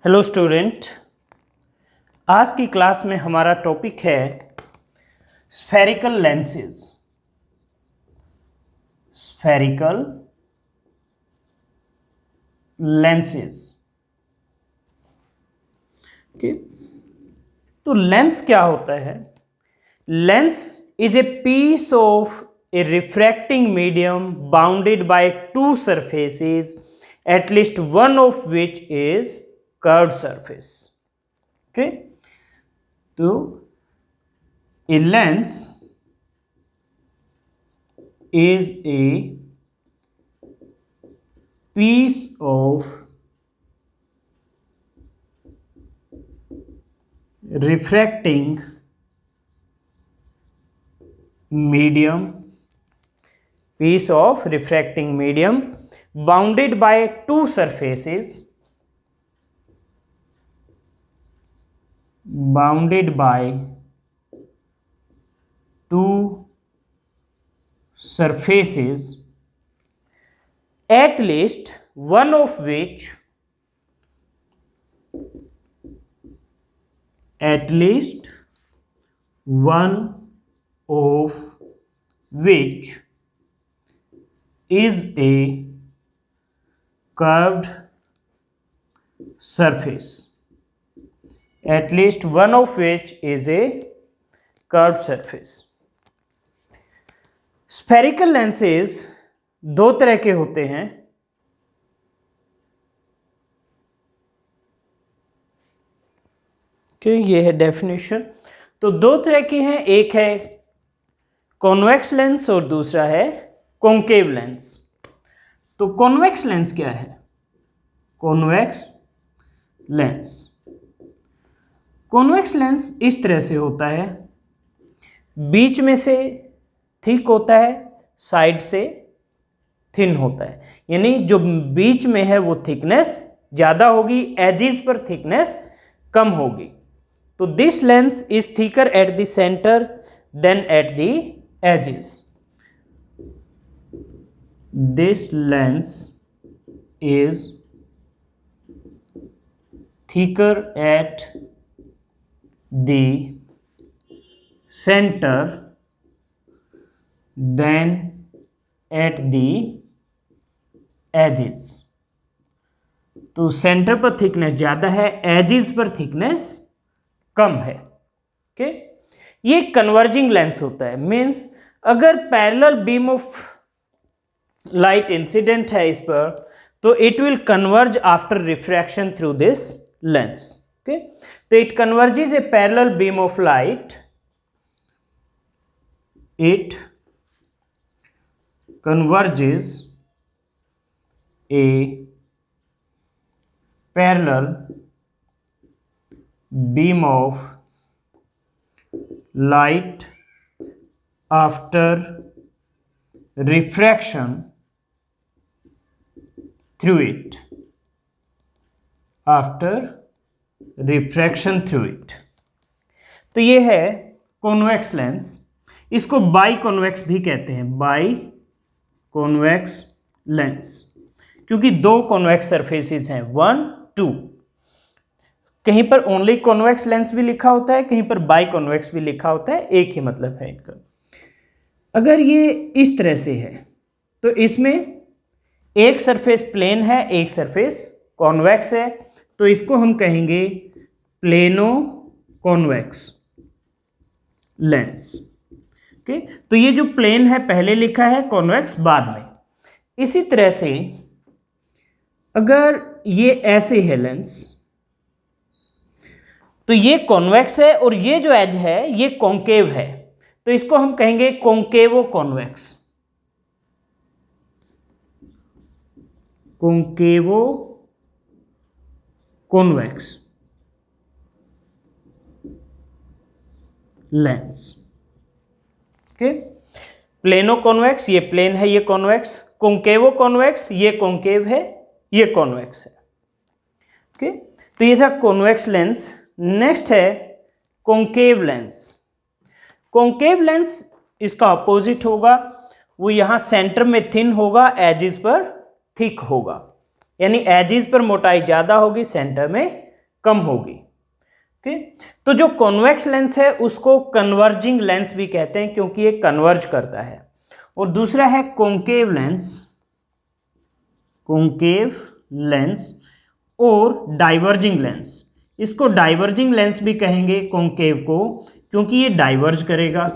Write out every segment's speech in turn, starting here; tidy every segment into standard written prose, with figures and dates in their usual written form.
Hello student, आज की class में हमारा टॉपिक है spherical lenses. Spherical lenses okay, तो लेंस क्या होता है? Lens is a piece of a refracting medium bounded by two surfaces at least one of which is curved surface. Okay, तो a lens is a piece of refracting medium, piece of refracting medium bounded by two surfaces, bounded by two surfaces, at least one of which is a curved surface. At least one of which is a curved surface. Spherical lenses दो तरह के होते हैं। ये है definition. तो दो तरह के हैं, एक है कॉन्वेक्स लेंस और दूसरा है कॉन्केव लेंस। तो कॉन्वेक्स लेंस क्या है? कॉन्वेक्स लेंस, कॉन्वेक्स लेंस इस तरह से होता है, बीच में से थिक होता है, साइड से थिन होता है। यानी जो बीच में है वो थिकनेस ज़्यादा होगी, एजेस पर थिकनेस कम होगी। तो this lens is thicker at the centre than at the edges. This lens is thicker at the center than at the edges. तो सेंटर पर थिकनेस ज़्यादा है, एजेस पर थिकनेस कम है। ओके, ये कन्वर्जिंग लेंस होता है। मीन्स अगर parallel beam of light incident है इस पर, तो it will converge after refraction through this lens. Okay, तो it converges a parallel beam of light, it converges a parallel beam of light after refraction through it, after refraction through it। तो ये है convex lens. इसको by convex भी कहते हैं, by convex lens, क्योंकि दो कॉन्वेक्स सरफेसेस हैं, 1 2। कहीं पर ओनली कॉन्वेक्स लेंस भी लिखा होता है, कहीं पर बाई कॉन्वेक्स भी लिखा होता है, एक ही मतलब है इनका। अगर ये इस तरह से है तो इसमें एक सरफेस प्लेन है, एक सरफेस कॉन्वेक्स है, तो इसको हम कहेंगे प्लेनो कॉन्वेक्स लेंस। ओके, तो ये जो प्लेन है पहले लिखा है, कॉन्वेक्स बाद में। इसी तरह से अगर ये ऐसे है लेंस, तो ये कॉन्वेक्स है और ये जो एज है ये कॉन्केव है, तो इसको हम कहेंगे concavo convex, concavo convex lens. Okay, plano convex, ये प्लेन है, ये कॉन्वेक्स, कॉन्केवो कॉन्वेक्स, ये कॉन्केव है, ये कॉन्वेक्स है। ओके, तो ये था कॉन्वेक्स लेंस। नेक्स्ट है कॉन्केव लेंस। कॉन्केव लेंस इसका अपोजिट होगा, वो यहाँ सेंटर में थिन होगा, एजेस पर थिक होगा। यानी एजेस पर मोटाई ज़्यादा होगी, सेंटर में कम होगी। ओके, तो जो कॉन्वेक्स लेंस है उसको कन्वर्जिंग लेंस भी कहते हैं क्योंकि ये कन्वर्ज करता है। और दूसरा है कॉन्केव लेंस, कॉन्केव लेंस और डाइवर्जिंग लेंस। इसको डाइवर्जिंग लेंस भी कहेंगे कॉन्केव को क्योंकि ये डाइवर्ज करेगा।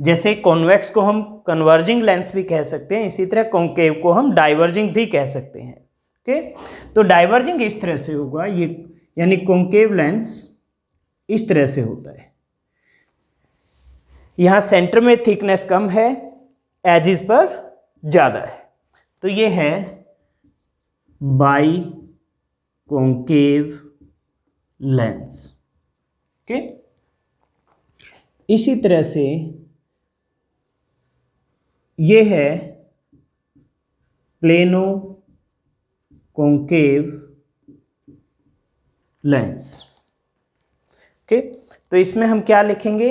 जैसे कॉन्वेक्स को हम कन्वर्जिंग लेंस भी कह सकते हैं, इसी तरह कॉन्केव को हम डाइवर्जिंग भी कह सकते हैं। ओके, तो डाइवर्जिंग इस तरह से होगा, ये यानी कॉन्केव लेंस इस तरह से होता है, यहां सेंटर में थिकनेस कम है, एजिस पर ज्यादा है, तो ये है बाई कॉन्केव लेंस। ओके, इसी तरह से ये है प्लेनो कॉन्केव लेंस। ओके, तो इसमें हम क्या लिखेंगे,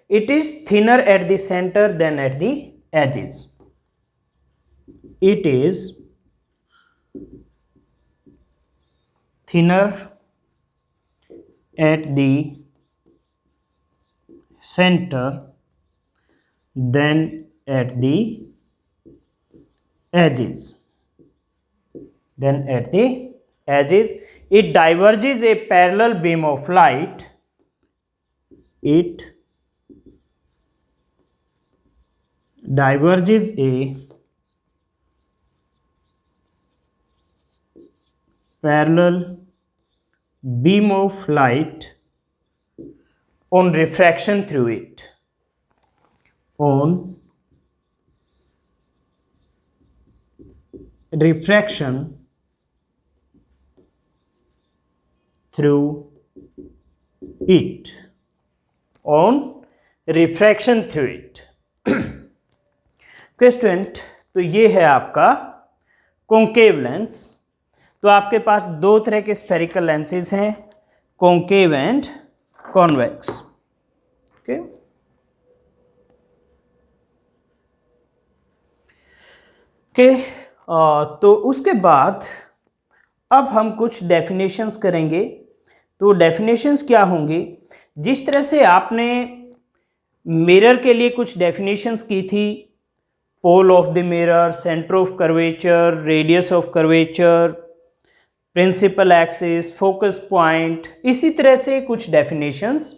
it is thinner at the centre than at the edges. It is thinner at the centre than at the edges, then at the edges it diverges a parallel beam of light, it diverges a parallel beam of light on refraction through it, on refraction through it, on refraction through it। Student, तो ये है आपका concave lens. तो आपके पास दो तरह के स्फेरिकल लेंसेज हैं, कॉन्केव एंड कॉन्वेक्स। ओके, तो उसके बाद अब हम कुछ डेफिनेशंस करेंगे। तो डेफिनेशंस क्या होंगी, जिस तरह से आपने मिरर के लिए कुछ डेफिनेशंस की थी, pole of the mirror, centre of curvature, radius of curvature, principal axis, focus point, इसी तरह से कुछ डेफिनेशंस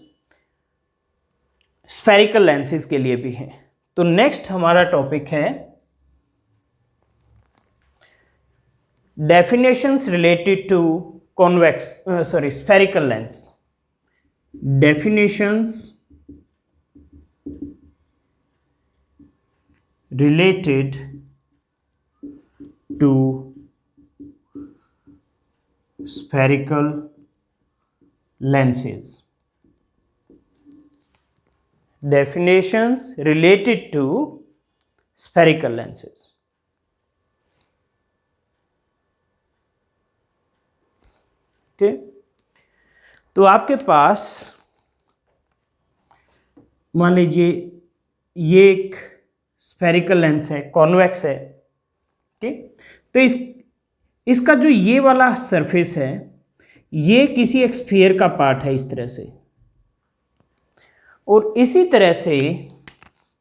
स्फेरिकल लेंसेज के लिए भी हैं। तो नेक्स्ट हमारा टॉपिक है definitions related to spherical lens। definitions related to spherical lenses, definitions related to spherical lenses। Okay, तो आपके पास मान लीजिए ये एक स्फेरिकल लेंस है, कॉन्वेक्स है। ठीक, तो इसका जो ये वाला सरफेस है, ये किसी एक स्फीयर का पार्ट है इस तरह से, और इसी तरह से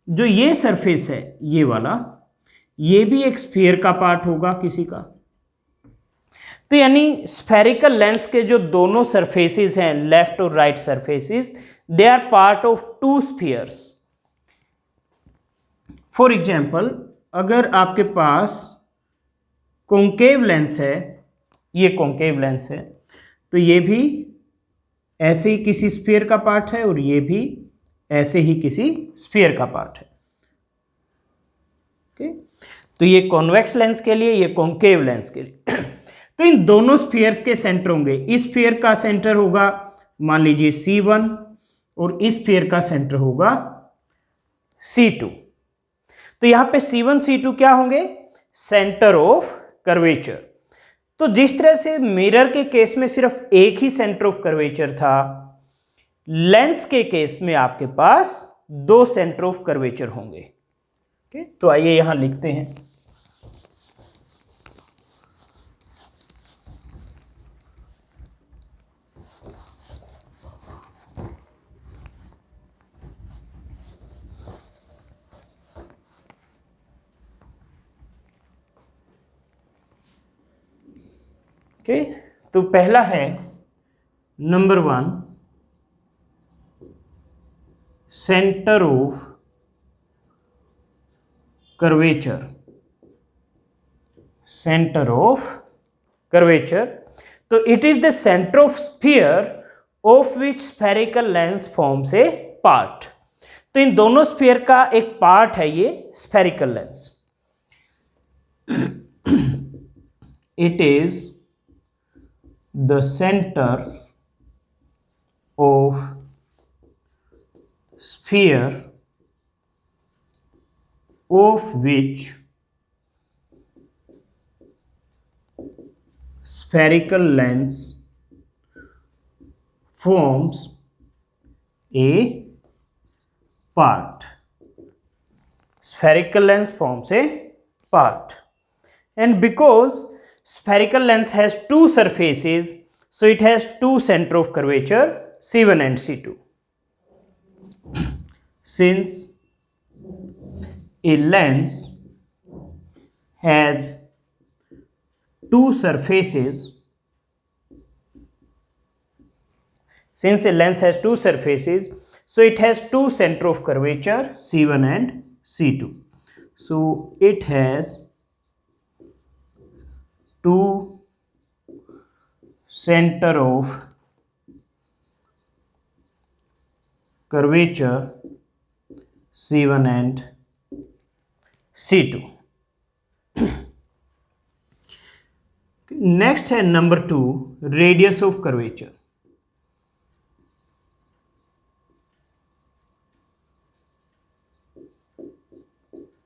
जो ये सरफेस है ये वाला, ये भी एक स्फीयर का पार्ट होगा किसी का। तो यानी स्फेरिकल लेंस के जो दोनों सरफेसेस हैं, लेफ्ट और right surfaces, they are part of two spheres. For example, अगर आपके पास कॉन्केव लेंस है, ये कॉन्केव लेंस है, तो ये भी ऐसे ही किसी स्फीयर का पार्ट है और ये भी ऐसे ही किसी स्फीयर का पार्ट है। ओके, तो ये कॉन्वेक्स लेंस के लिए, ये कॉन्केव लेंस के लिए। तो इन दोनों स्फीयर्स के सेंटर होंगे, इस स्फीयर का सेंटर होगा मान लीजिए C1 और इस स्फीयर का सेंटर होगा C2। तो यहां पे C1 C2 क्या होंगे, सेंटर ऑफ कर्वेचर। तो जिस तरह से मिरर के केस में सिर्फ एक ही सेंटर ऑफ कर्वेचर था, लेंस के केस में आपके पास दो सेंटर ऑफ कर्वेचर होंगे। ओके, तो आइए यहां लिखते हैं। ओके, तो पहला है number 1, center of curvature. Center of curvature, तो it is the center of sphere of which spherical lens forms a part. तो इन दोनों स्फीयर का एक पार्ट है ये spherical lens. It is the center of sphere of which spherical lens forms a part. Spherical lens forms a part, and because spherical lens has two surfaces, so it has two center of curvature, C1 and C2. Since a lens has two surfaces, since a lens has two surfaces, so it has two center of curvature, C1 and C2. So it has two center of curvature, C1 and C2. Next है number 2, radius of curvature.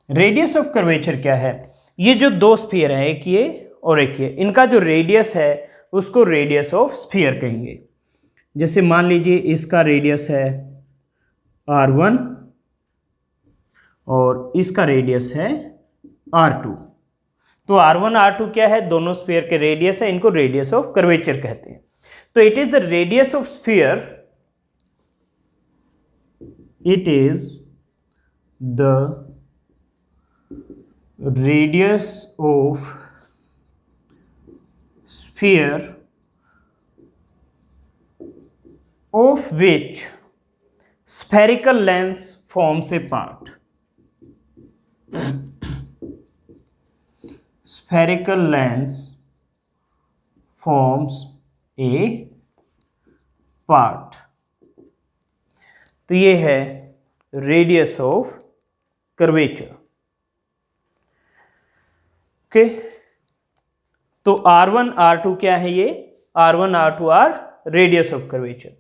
Radius of curvature क्या है? ये जो दो sphere है, एक ये और एक ये, इनका जो रेडियस है उसको रेडियस ऑफ स्फीयर कहेंगे। जैसे मान लीजिए इसका रेडियस है R1 और इसका रेडियस है R2। तो R1 R2 क्या है? दोनों स्फीयर के रेडियस है, इनको रेडियस ऑफ कर्वेचर कहते हैं। तो it is the radius of sphere, it is the radius of sphere of which spherical lens forms a part. Spherical lens forms a part। तो ये है रेडियस ऑफ कर्वेचर। ओके, तो R1 R2 क्या है? ये R1 R2 are radius of curvature.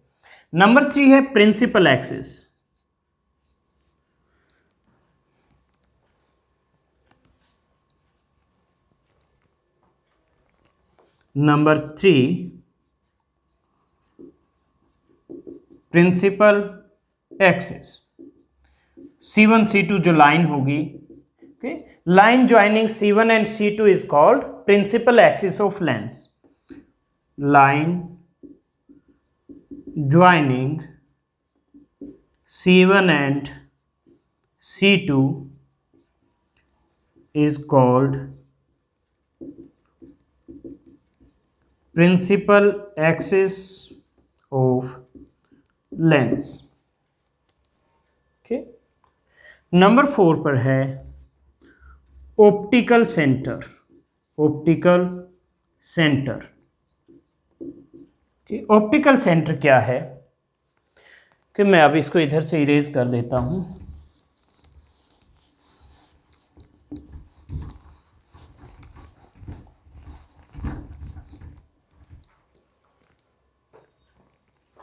Number 3 है principal axis. Number 3, principal axis. C1 C2 जो line होगी, okay, line joining C1 and C2 is called principal axis of lens. Line joining C1 and C2 is called principal axis of lens। okay, number 4 पर है optical centre. Optical centre, optical centre क्या है कि मैं अब इसको इधर से इरेज कर देता हूं।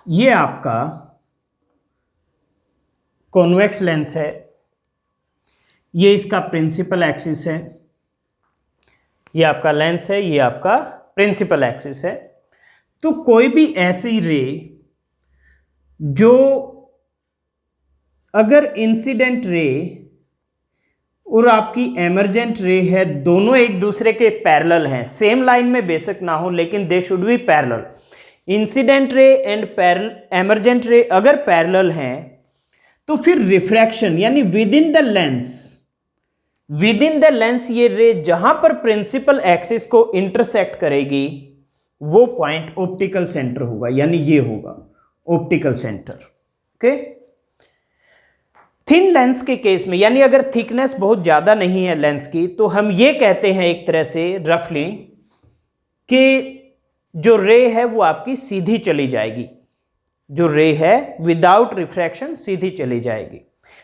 ये आपका कॉन्वेक्स लेंस है, ये इसका प्रिंसिपल एक्सिस है। ये आपका लेंस है, ये आपका प्रिंसिपल एक्सिस है। तो कोई भी ऐसी रे जो अगर इंसिडेंट रे और आपकी एमर्जेंट रे है, दोनों एक दूसरे के पैरेलल हैं, सेम लाइन में बेशक ना हो लेकिन they should be parallel. Incident रे एंड एमर्जेंट रे अगर पैरेलल हैं तो फिर रिफ्रैक्शन यानी विद इन द लेंस ये रे जहां पर प्रिंसिपल एक्सिस को इंटरसेक्ट करेगी वो पॉइंट ऑप्टिकल सेंटर होगा, यानी ये होगा optical centre. Okay, thin lens के केस में, यानी अगर थिकनेस बहुत ज़्यादा नहीं है लेंस की, तो हम ये कहते हैं एक तरह से रफली कि जो रे है वो आपकी सीधी चली जाएगी, जो रे है विदाउट रिफ्रैक्शन सीधी चली जाएगी।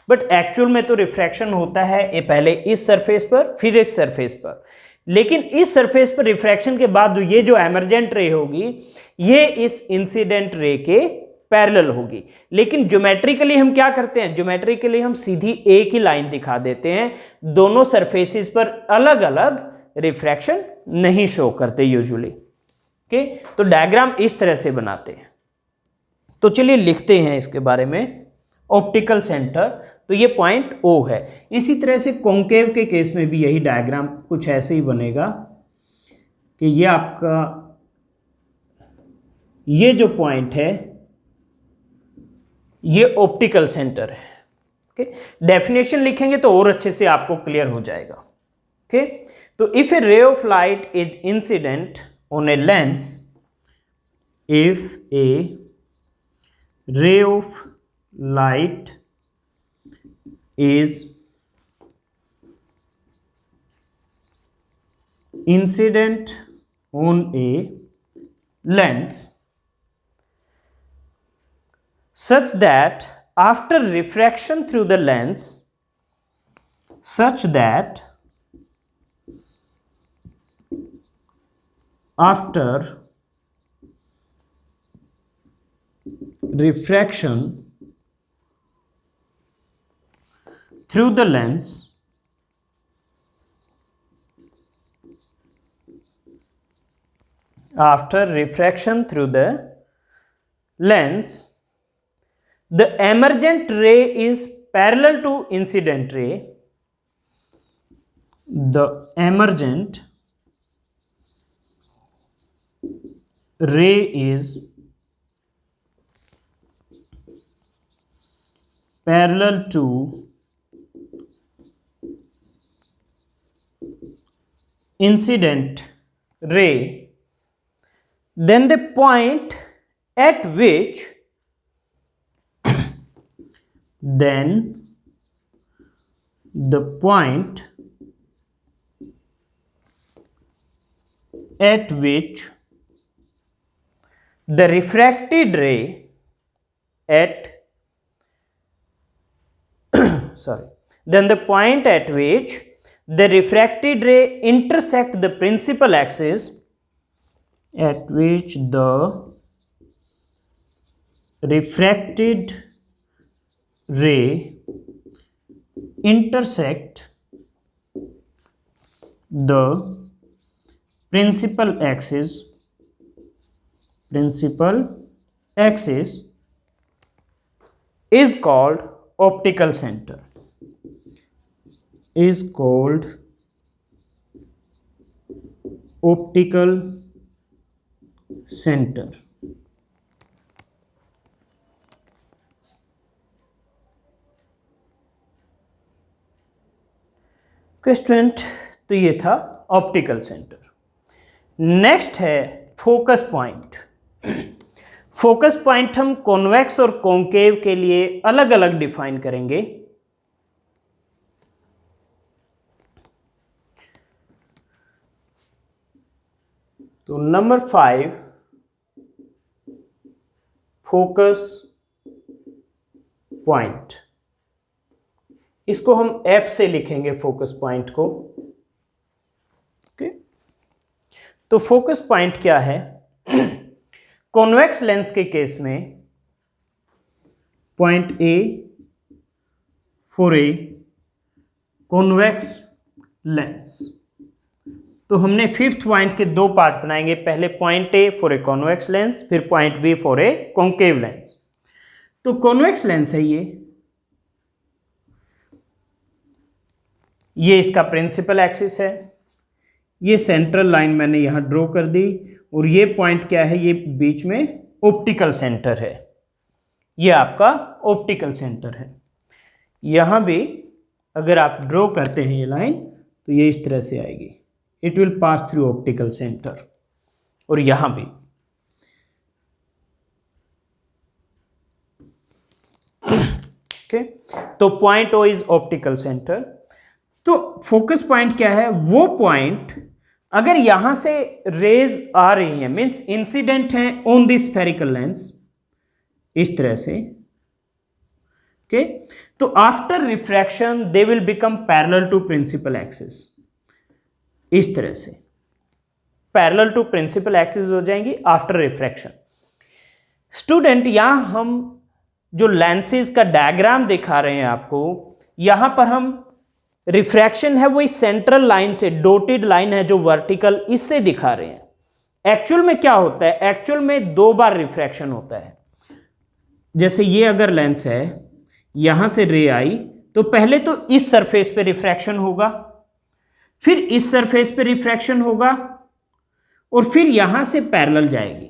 बट एक्चुअल में तो रिफ्रैक्शन होता है ये पहले इस सरफेस पर फिर इस सरफेस पर, लेकिन इस सरफेस पर रिफ्रैक्शन के बाद ये जो एमर्जेंट रे होगी ये इस इंसिडेंट रे के पैरेलल होगी। लेकिन ज्योमेट्रिकली हम क्या करते हैं, ज्योमेट्रिकली हम सीधी एक ही लाइन दिखा देते हैं, दोनों सरफेसेस पर अलग अलग रिफ्रैक्शन नहीं शो करते यूजुअली। ओके, तो डायग्राम इस तरह से बनाते हैं। तो चलिए लिखते हैं इसके बारे में। ऑप्टिकल सेंटर, तो ये पॉइंट O है। इसी तरह से कॉन्केव के केस में भी यही डायग्राम कुछ ऐसे ही बनेगा कि ये आपका ये जो पॉइंट है ये ऑप्टिकल सेंटर है। ओके, डेफिनेशन लिखेंगे तो और अच्छे से आपको क्लियर हो जाएगा। ओके, तो if A ray of light is incident on a lens, if A ray of light is incident on a lens such that after refraction through the lens, such that after refraction through the lens, after refraction through the lens, the emergent ray is parallel to incident ray. The emergent ray is parallel to incident ray, then the point at which then the point at which the refracted ray at then the point at which the refracted ray intersect the principal axis, at which the refracted ray intersect the principal axis is called optical center, is called optical center। Student, तो ये था optical centre. Next है focus point. Focus point हम convex और concave के लिए अलग अलग डिफाइन करेंगे। तो नंबर 5 फोकस पॉइंट, इसको हम F से लिखेंगे फोकस पॉइंट को। ओके, तो फोकस पॉइंट क्या है? कॉन्वेक्स लेंस के केस में point A for a convex lens. तो हमने 5th पॉइंट के 2 पार्ट बनाएंगे, पहले point A for a convex lens, फिर point B for a concave lens. तो कॉन्वेक्स लेंस है ये इसका प्रिंसिपल एक्सिस है, ये सेंट्रल लाइन मैंने यहां ड्रॉ कर दी, और ये पॉइंट क्या है, ये बीच में ऑप्टिकल सेंटर है, ये आपका ऑप्टिकल सेंटर है। यहां भी अगर आप ड्रॉ करते हैं ये लाइन, तो ये इस तरह से आएगी, it will pass through optical centre. और यहां भी। ओके, तो point O is optical centre. तो फोकस पॉइंट क्या है? वो पॉइंट अगर यहां से रेज आ रही है, मींस इंसिडेंट है ऑन द स्फेरिकल लेंस, इस तरह से। ओके, तो after refraction they will become parallel to principal axis, इस तरह से पैरेलल टू प्रिंसिपल एक्सिस हो जाएंगी आफ्टर रिफ्रैक्शन। स्टूडेंट, यहां हम जो लेंसेज का डायग्राम दिखा रहे हैं आपको, यहां पर हम रिफ्रैक्शन है वो इस सेंट्रल लाइन से, डॉटेड लाइन है जो वर्टिकल, इससे दिखा रहे हैं। एक्चुअल में क्या होता है? एक्चुअल में 2 बार रिफ्रैक्शन होता है। जैसे ये अगर लेंस है, यहां से रे आई, तो पहले तो इस सरफेस पे रिफ्रैक्शन होगा, फिर इस सरफेस पे रिफ्रैक्शन होगा, और फिर यहां से पैरेलल जाएगी।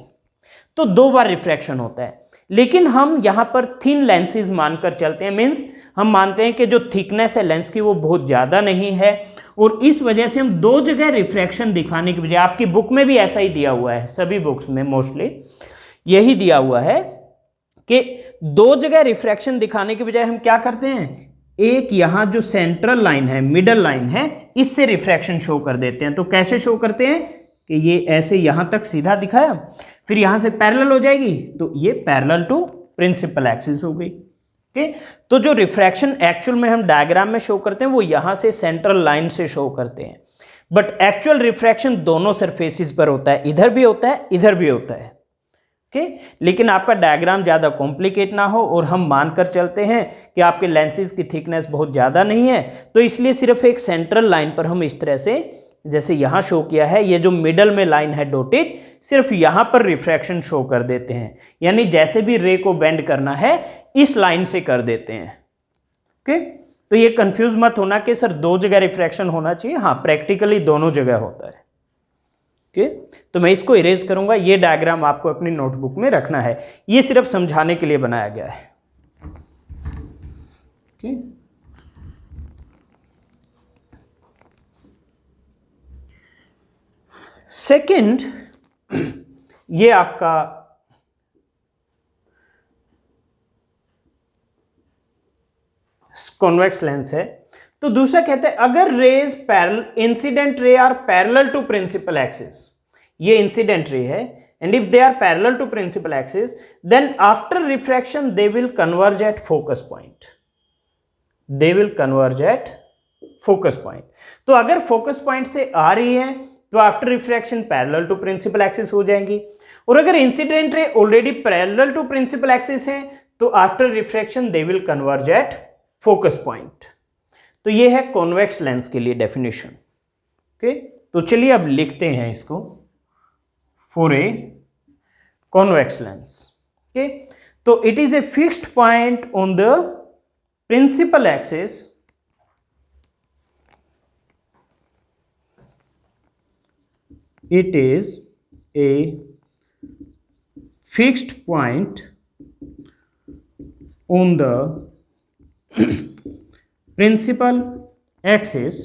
तो 2 बार रिफ्रैक्शन होता है। लेकिन हम यहां पर थिन लेंसेज मानकर चलते हैं, मींस हम मानते हैं कि जो थिकनेस है लेंस की वो बहुत ज़्यादा नहीं है, और इस वजह से हम 2 जगह रिफ्रैक्शन दिखाने की बजाय, आपकी बुक में भी ऐसा ही दिया हुआ है, सभी बुक्स में मोस्टली यही दिया हुआ है कि 2 जगह रिफ्रैक्शन दिखाने के बजाय हम क्या करते हैं, एक यहां जो सेंट्रल लाइन है, मिडल लाइन है, इससे रिफ्रैक्शन शो कर देते हैं। तो कैसे शो करते हैं कि ये ऐसे यहां तक सीधा दिखाया, फिर यहां से पैरेलल हो जाएगी, तो ये पैरेलल टू प्रिंसिपल एक्सिस हो गई। ओके, तो जो रिफ्रैक्शन एक्चुअल में हम डायग्राम में शो करते हैं वो यहां से सेंट्रल लाइन से शो करते हैं, बट एक्चुअल रिफ्रैक्शन दोनों सरफेसिस पर होता है, इधर भी होता है, इधर भी होता है। ओके, लेकिन आपका डायग्राम ज़्यादा कॉम्प्लिकेट ना हो और हम मानकर चलते हैं कि आपके लेंसेज की थिकनेस बहुत ज़्यादा नहीं है, तो इसलिए सिर्फ एक सेंट्रल लाइन पर हम इस तरह से, जैसे यहाँ शो किया है, ये जो मिडल में लाइन है डॉटेड, सिर्फ यहाँ पर रिफ्रैक्शन शो कर देते हैं, यानी जैसे भी रे को बेंड करना है इस लाइन से कर देते हैं। ओके, तो ये कंफ्यूज मत होना कि सर 2 जगह रिफ्रैक्शन होना चाहिए। हाँ, प्रैक्टिकली दोनों जगह होता है। ओके, तो मैं इसको इरेज करूंगा, ये डायग्राम आपको अपनी नोटबुक में रखना है, ये सिर्फ समझाने के लिए बनाया गया है। ओके, सेकंड, ये आपका कॉन्वेक्स लेंस है। तो दूसरा कहते हैं अगर rays parallel, incident ray are parallel to principal axis, ये इंसिडेंट रे है, and if they are parallel to principal axis then after refraction they will converge at focus point, they will converge at focus point. तो अगर focus point से आ रही है तो after refraction parallel to principal axis हो जाएंगी, और अगर incident ray already parallel to principal axis है तो after refraction they will converge at focus point. तो ये है कॉन्वेक्स लेंस के लिए डेफिनेशन। ओके, तो चलिए अब लिखते हैं इसको, for a convex lens. Okay, तो it is a fixed point on the principal axis it is a fixed point on the principal axis,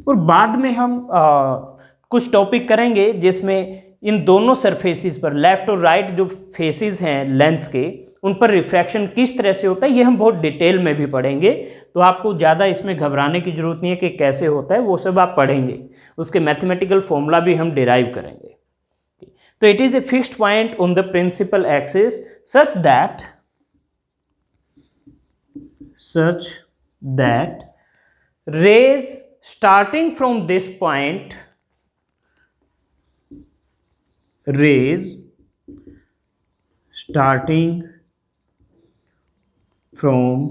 और बाद में हम कुछ टॉपिक करेंगे जिसमें इन दोनों सरफेसिस पर, लेफ्ट और राइट जो फेसेस हैं लेंस के, उन पर रिफ्रैक्शन किस तरह से होता है, ये हम बहुत डिटेल में भी पढ़ेंगे। तो आपको ज़्यादा इसमें घबराने की जरूरत नहीं है कि कैसे होता है, वो सब आप पढ़ेंगे, उसके मैथमेटिकल फॉर्मूला भी हम डिराइव करेंगे। तो it is a fixed point on the principal axis such that rays starting from this point, rays starting from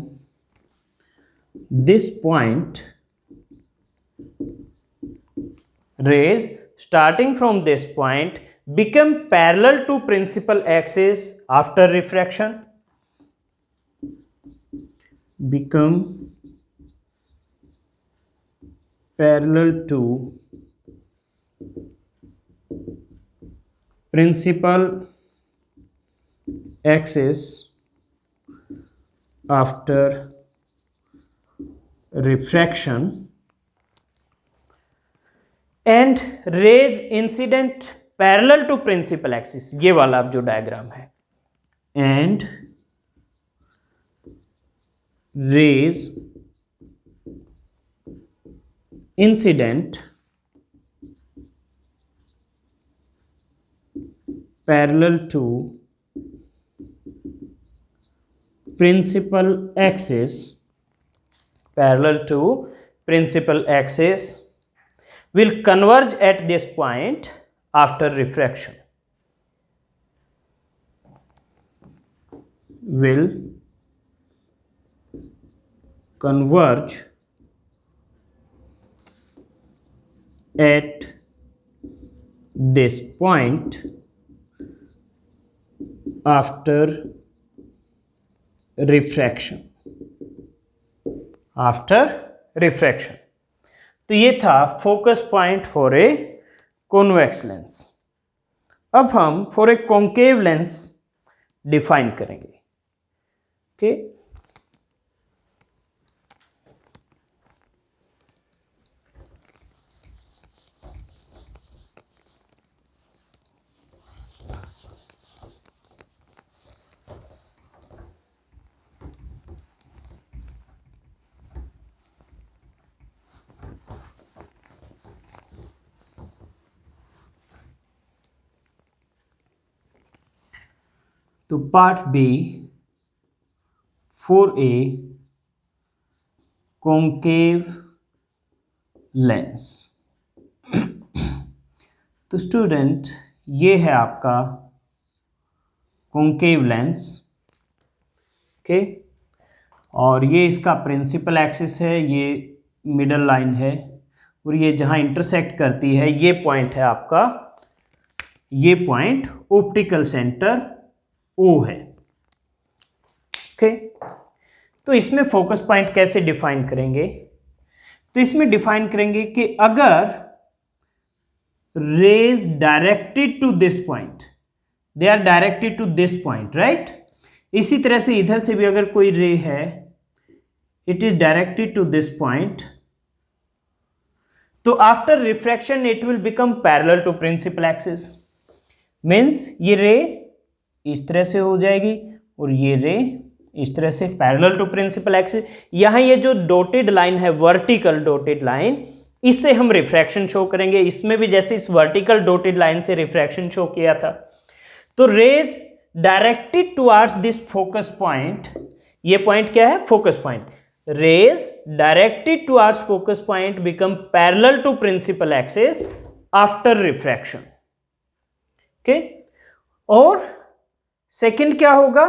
this point, rays starting from this point become parallel to principal axis after refraction, become parallel to principal axis after refraction, and rays incident parallel to principal axis, ये वाला अब जो diagram है, and rays incident parallel to principal axis, parallel to principal axis, will converge at this point after refraction, will converge at this point after refraction, after refraction. तो ये था focus point for a convex lens. अब हम for a concave lens define करेंगे। Okay, तो part B for a concave lens. तो student, ये है आपका कॉन्केव लेंस। ओके, और ये इसका प्रिंसिपल एक्सिस है, ये मिडल लाइन है, और ये जहाँ इंटरसेक्ट करती है ये पॉइंट है आपका, ये पॉइंट ऑप्टिकल सेंटर O है। ओके, तो इसमें फोकस पॉइंट कैसे डिफाइन करेंगे? तो इसमें डिफाइन करेंगे कि अगर rays directed to this point, they are directed to this point, right. इसी तरह से इधर से भी अगर कोई रे है, it is directed to this point, तो after refraction it will become parallel to principal axis. Means ये रे इस तरह से हो जाएगी और ये रे इस तरह से पैरेलल टू प्रिंसिपल एक्सिस। यहाँ ये जो डॉटेड लाइन है, वर्टिकल डॉटेड लाइन, इससे हम रिफ्रैक्शन शो करेंगे। इसमें भी जैसे इस वर्टिकल डॉटेड लाइन से रिफ्रैक्शन शो किया था। तो rays directed towards this focus point, ये पॉइंट क्या है? Focus point. Rays directed towards focus point become parallel to principal axis after refraction. Okay, और सेकंड क्या होगा?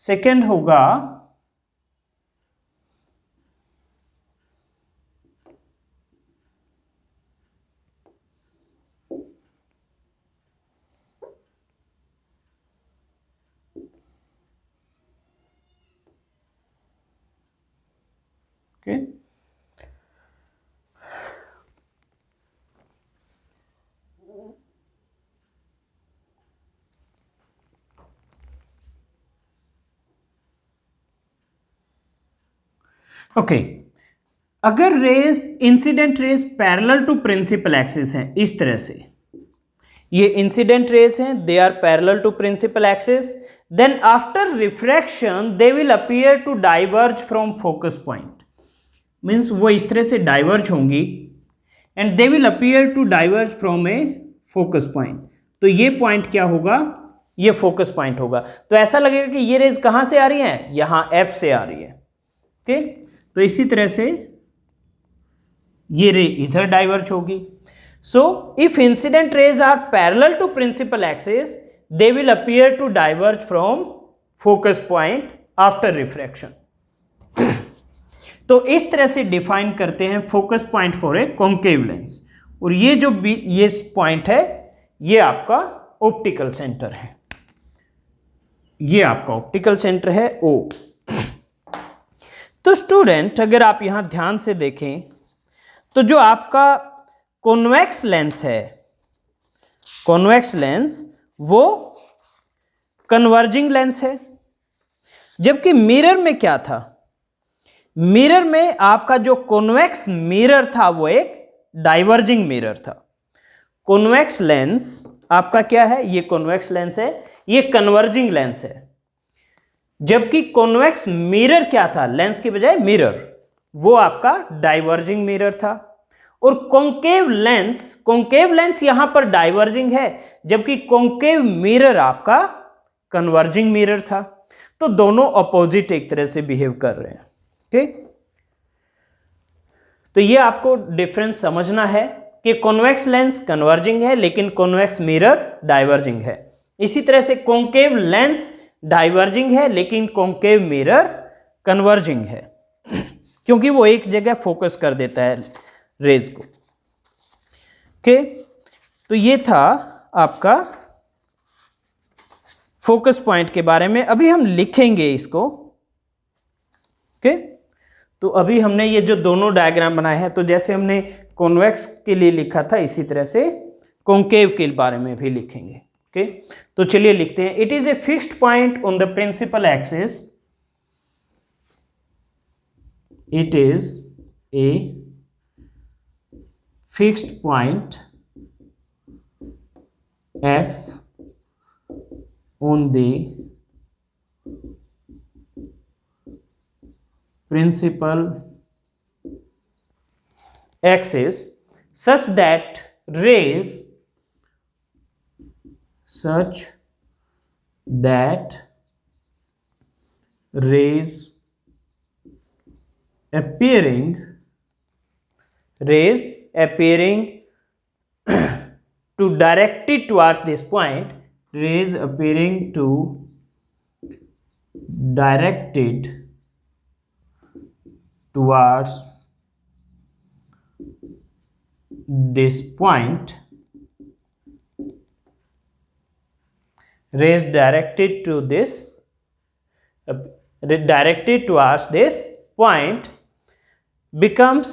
सेकंड होगा ओके, ओके, अगर rays incident rays parallel to principal axis हैं इस तरह से, ये इंसिडेंट रेज हैं, they are parallel to principal axis, then after refraction they will appear to diverge from focus point. Means वो इस तरह से डाइवर्ज होंगी and they will appear to diverge from a focus point. तो ये point क्या होगा? ये फोकस पॉइंट होगा। तो ऐसा लगेगा कि ये रेज कहां से आ रही हैं? यहां एफ से आ रही है। ओके, तो इसी तरह से ये रे इधर डाइवर्ज होगी। So if incident rays are parallel to principal axis they will appear to diverge from focus point after refraction. तो इस तरह से डिफाइन करते हैं focus point for a concave lens. और ये जो ये पॉइंट है, ये आपका ऑप्टिकल सेंटर है, ये आपका ऑप्टिकल सेंटर है O। तो स्टूडेंट, अगर आप यहां ध्यान से देखें तो जो आपका कॉन्वेक्स लेंस है, कॉन्वेक्स लेंस वो कन्वर्जिंग लेंस है, जबकि मिरर में क्या था? मिरर में आपका जो कॉन्वेक्स मिरर था वो एक डाइवर्जिंग मिरर था। कॉन्वेक्स लेंस आपका क्या है, ये कॉन्वेक्स लेंस है, ये कन्वर्जिंग लेंस है। जबकि कॉन्वेक्स मिरर क्या था, लेंस की बजाय मिरर, वो आपका डाइवर्जिंग मिरर था। और कॉन्केव लेंस यहां पर डाइवर्जिंग है, जबकि कॉन्केव मिरर आपका कन्वर्जिंग मिरर था। तो दोनों अपोजिट एक तरह से बिहेव कर रहे हैं। ठीक, तो ये आपको डिफरेंस समझना है कि कॉन्वेक्स लेंस कन्वर्जिंग है लेकिन कॉन्वेक्स मिरर डाइवर्जिंग है। इसी तरह से कॉन्केव लेंस डाइवर्जिंग है लेकिन कॉन्केव मिरर कन्वर्जिंग है, क्योंकि वो एक जगह फोकस कर देता है रेज को। ओके, तो ये था आपका फोकस पॉइंट के बारे में। अभी हम लिखेंगे इसको। ओके, तो अभी हमने ये जो दोनों डायग्राम बनाए हैं, तो जैसे हमने कॉन्वेक्स के लिए लिखा था, इसी तरह से कॉन्केव के बारे में भी लिखेंगे। ओके, तो चलिए लिखते हैं। It is a fixed point on the principal axis. It is a fixed point F on the principal axis such that rays appearing to directed towards this point, rays appearing to directed towards this point, rays directed towards this point becomes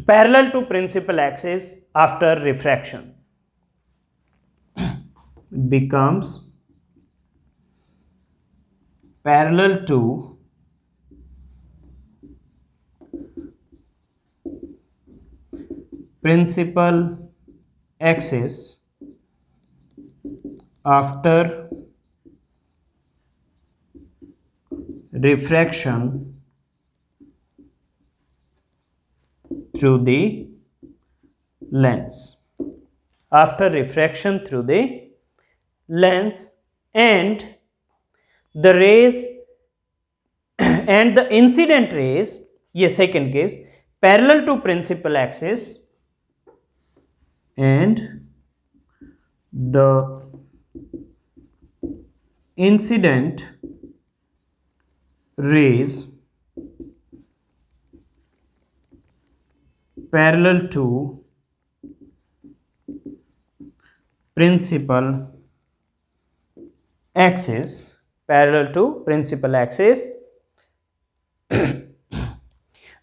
parallel to principal axis after refraction. Becomes parallel to principal axis after refraction through the lens. After refraction through the lens, and the rays and the incident rays, ये second case, parallel to principal axis, and the incident rays parallel to principal axis,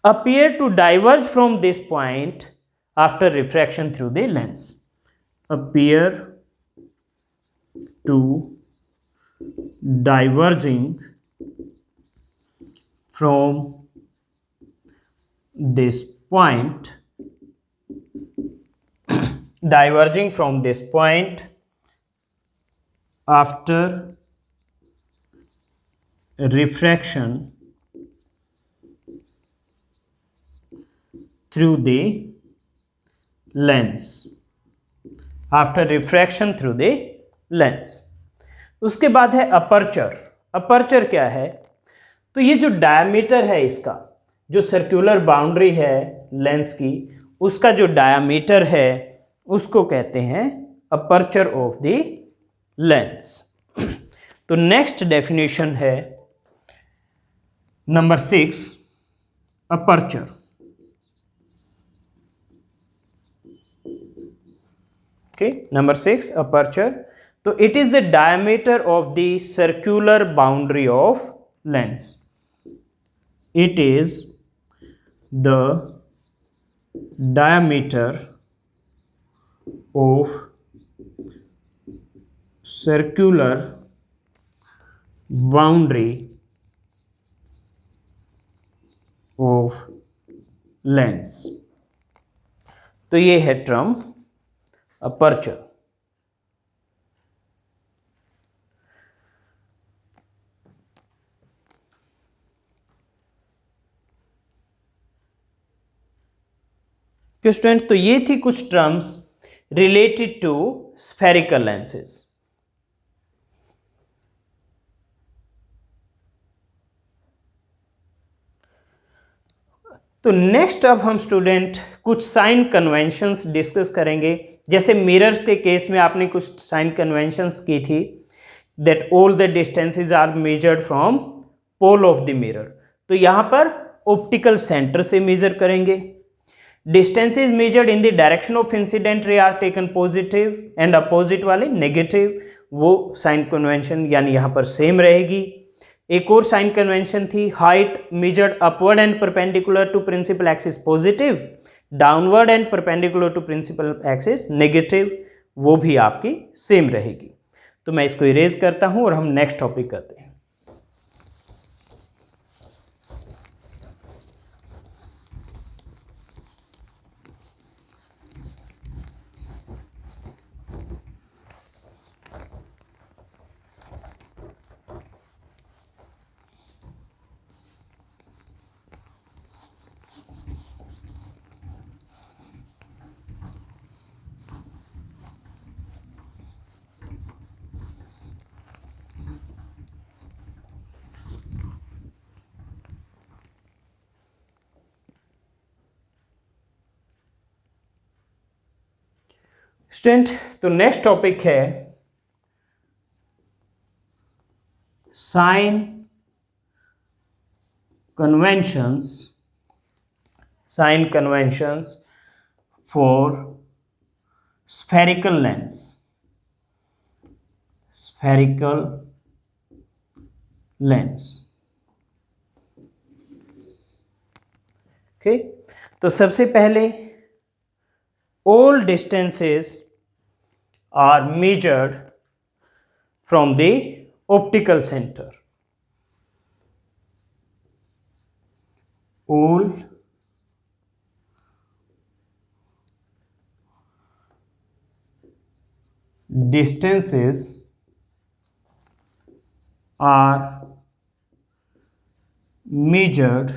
appear to diverge from this point after refraction through the lens. Appear to diverging from this point after refraction through the lens. After refraction through the lens. उसके बाद है aperture. Aperture क्या है, तो ये जो diameter है इसका, जो सर्कुलर बाउंड्री है लेंस की, उसका जो डायमीटर है उसको कहते हैं अपर्चर ऑफ द लेंस। तो नेक्स्ट डेफिनेशन है number 6, aperture. Okay, number 6 aperture. तो it is the diameter of the circular boundary of lens. It is the diameter of circular boundary of lens. तो ये है टर्म अपर्चर। स्टूडेंट, तो ये थी कुछ terms related to spherical lenses. तो next अब हम स्टूडेंट कुछ साइन कन्वेंशंस डिस्कस करेंगे। जैसे मिरर्स के केस में आपने कुछ साइन कन्वेंशंस की थी, that all the distances are measured from pole of the mirror. तो यहाँ पर ऑप्टिकल सेंटर से मेजर करेंगे। Distances measured in the direction of incident ray are taken positive and opposite वाले नेगेटिव, वो साइन कन्वेंशन यानी यहाँ पर सेम रहेगी। एक और साइन कन्वेंशन थी, height measured upward and perpendicular to principal axis positive, downward and perpendicular to principal axis negative, वो भी आपकी सेम रहेगी। तो मैं इसको इरेज करता हूं और हम नेक्स्ट टॉपिक करते हैं। स्टूडेंट, तो नेक्स्ट टॉपिक है sign conventions for spherical lens. Okay, तो सबसे पहले all distances are measured from the optical center. All distances are measured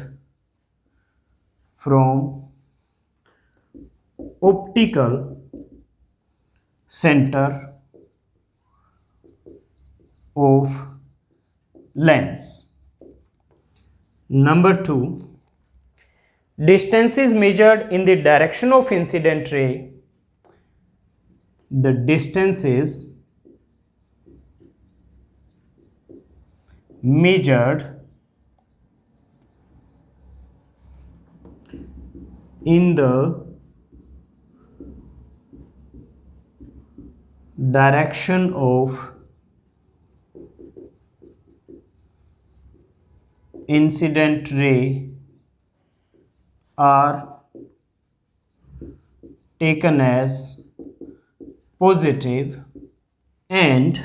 from optical center of lens. Number 2, distances measured in the direction of incident ray. The distances measured in the direction of incident ray are taken as positive, and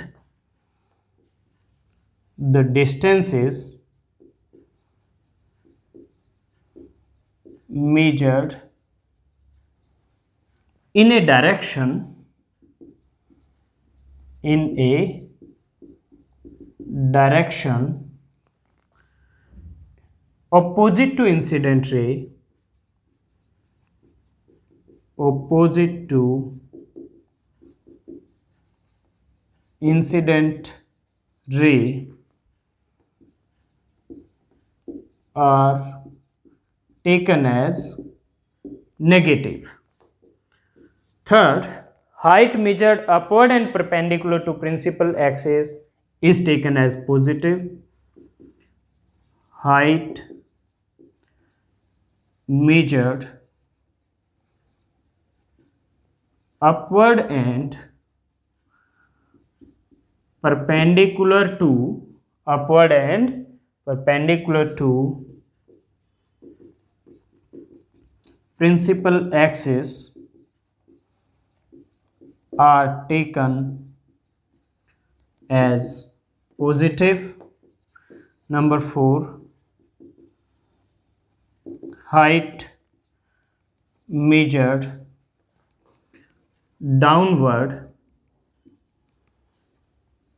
the distances measured in a direction opposite to incident ray, are taken as negative. Third, height measured upward and perpendicular to principal axis is taken as positive. Height measured upward and perpendicular to principal axis are taken as positive. Number 4, height measured downward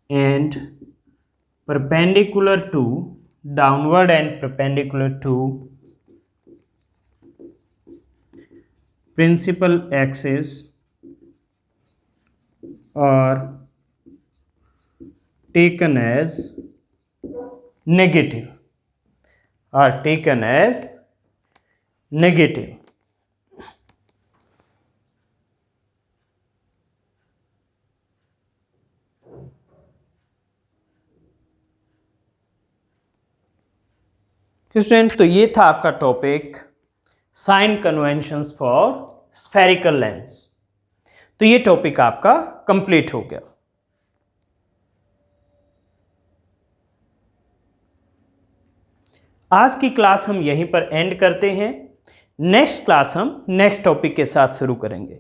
and perpendicular to principal axis are taken as negative. Student, तो ये था आपका topic sign conventions for spherical lens. तो ये topic आपका complete हो गया। आज की क्लास हम यहीं पर एंड करते हैं। नेक्स्ट क्लास हम नेक्स्ट टॉपिक के साथ शुरू करेंगे।